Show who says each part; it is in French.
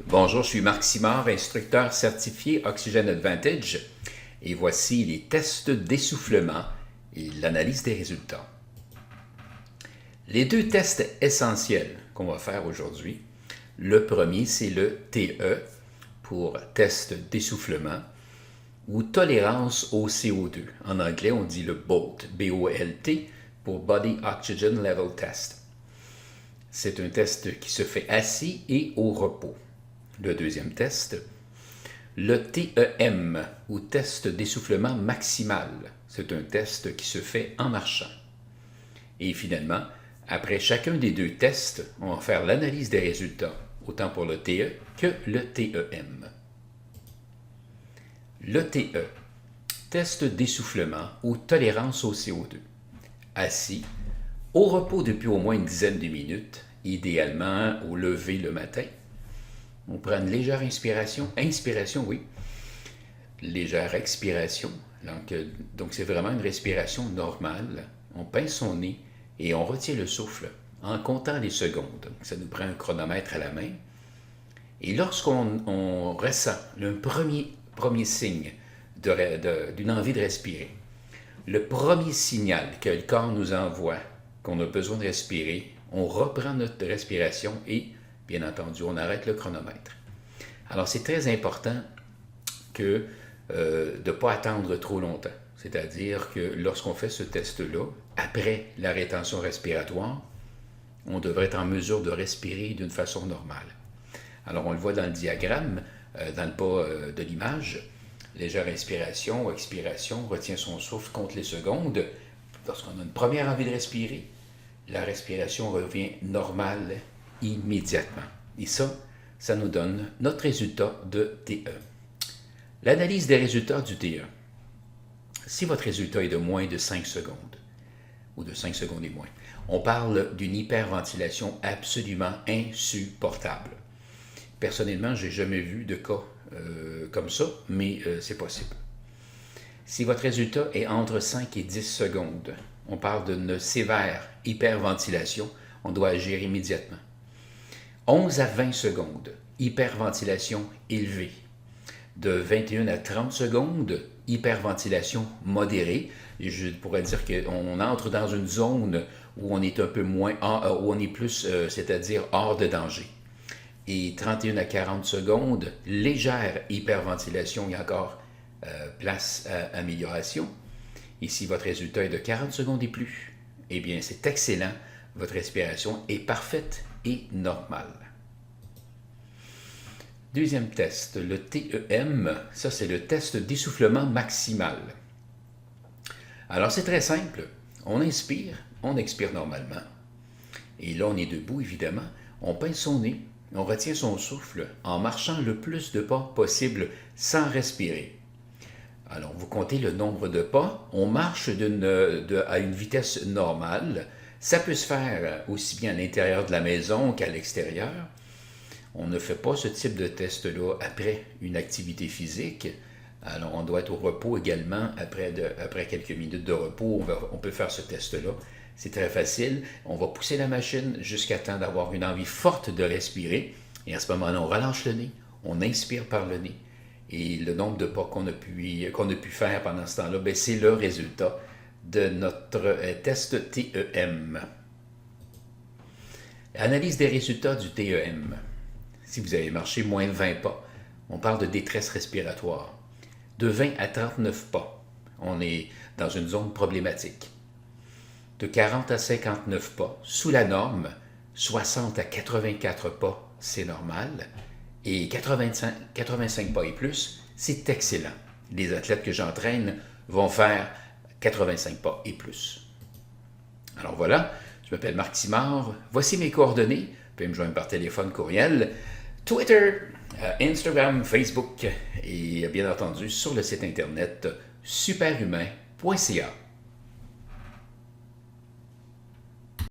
Speaker 1: Bonjour, je suis Marc Simard, instructeur certifié Oxygen Advantage, et voici les tests d'essoufflement et l'analyse des résultats. Les deux tests essentiels qu'on va faire aujourd'hui, le premier c'est le TE pour test d'essoufflement ou tolérance au CO2. En anglais, on dit le BOLT, B-O-L-T, pour Body Oxygen Level Test. C'est un test qui se fait assis et au repos. Le deuxième test, le TEM, ou test d'essoufflement maximal. C'est un test qui se fait en marchant. Et finalement, après chacun des deux tests, on va faire l'analyse des résultats, autant pour le TE que le TEM. Le TE, test d'essoufflement ou tolérance au CO2. Assis, au repos depuis au moins une dizaine de minutes, idéalement au lever le matin. On prend une légère inspiration. Inspiration, oui. Légère expiration. Donc c'est vraiment une respiration normale. On pince son nez et on retient le souffle en comptant les secondes. Ça nous prend un chronomètre à la main. Et lorsqu'on ressent le premier signe d'une envie de respirer, le premier signal que le corps nous envoie qu'on a besoin de respirer, on reprend notre respiration et bien entendu, on arrête le chronomètre. Alors, c'est très important de ne pas attendre trop longtemps. C'est-à-dire que lorsqu'on fait ce test-là, après la rétention respiratoire, on devrait être en mesure de respirer d'une façon normale. Alors, on le voit dans le diagramme, dans le bas de l'image. Légère inspiration, expiration, retient son souffle, compte les secondes. Lorsqu'on a une première envie de respirer, la respiration revient normale immédiatement. Et ça nous donne notre résultat de TE. L'analyse des résultats du TE. Si votre résultat est de moins de 5 secondes, ou de 5 secondes et moins, on parle d'une hyperventilation absolument insupportable. Personnellement, je n'ai jamais vu de cas comme ça, mais c'est possible. Si votre résultat est entre 5 et 10 secondes, on parle d'une sévère hyperventilation, on doit agir immédiatement. 11 à 20 secondes, hyperventilation élevée. De 21 à 30 secondes, hyperventilation modérée. Et je pourrais dire qu'on entre dans une zone où on est un peu moins, où on est plus, c'est-à-dire hors de danger. Et 31 à 40 secondes, légère hyperventilation, il y a encore place à amélioration. Et si votre résultat est de 40 secondes et plus, eh bien c'est excellent, votre respiration est parfaite et normale. Deuxième test, le TEM, ça c'est le test d'essoufflement maximal. Alors c'est très simple, on inspire, on expire normalement. Et là on est debout évidemment, on pince son nez, on retient son souffle en marchant le plus de pas possible sans respirer. Alors, vous comptez le nombre de pas. On marche à une vitesse normale. Ça peut se faire aussi bien à l'intérieur de la maison qu'à l'extérieur. On ne fait pas ce type de test-là après une activité physique. Alors, on doit être au repos également. Après quelques minutes de repos, on peut faire ce test-là. C'est très facile. On va pousser la machine jusqu'à temps d'avoir une envie forte de respirer. Et à ce moment-là, on relâche le nez. On inspire par le nez. Et le nombre de pas qu'on a pu faire pendant ce temps-là, c'est le résultat de notre test TEM. Analyse des résultats du TEM. Si vous avez marché moins de 20 pas, on parle de détresse respiratoire. De 20 à 39 pas, on est dans une zone problématique. De 40 à 59 pas, sous la norme, 60 à 84 pas, c'est normal. Et 85 pas et plus, c'est excellent. Les athlètes que j'entraîne vont faire 85 pas et plus. Alors voilà, je m'appelle Marc Simard. Voici mes coordonnées. Vous pouvez me joindre par téléphone, courriel, Twitter, Instagram, Facebook et bien entendu sur le site internet superhumain.ca.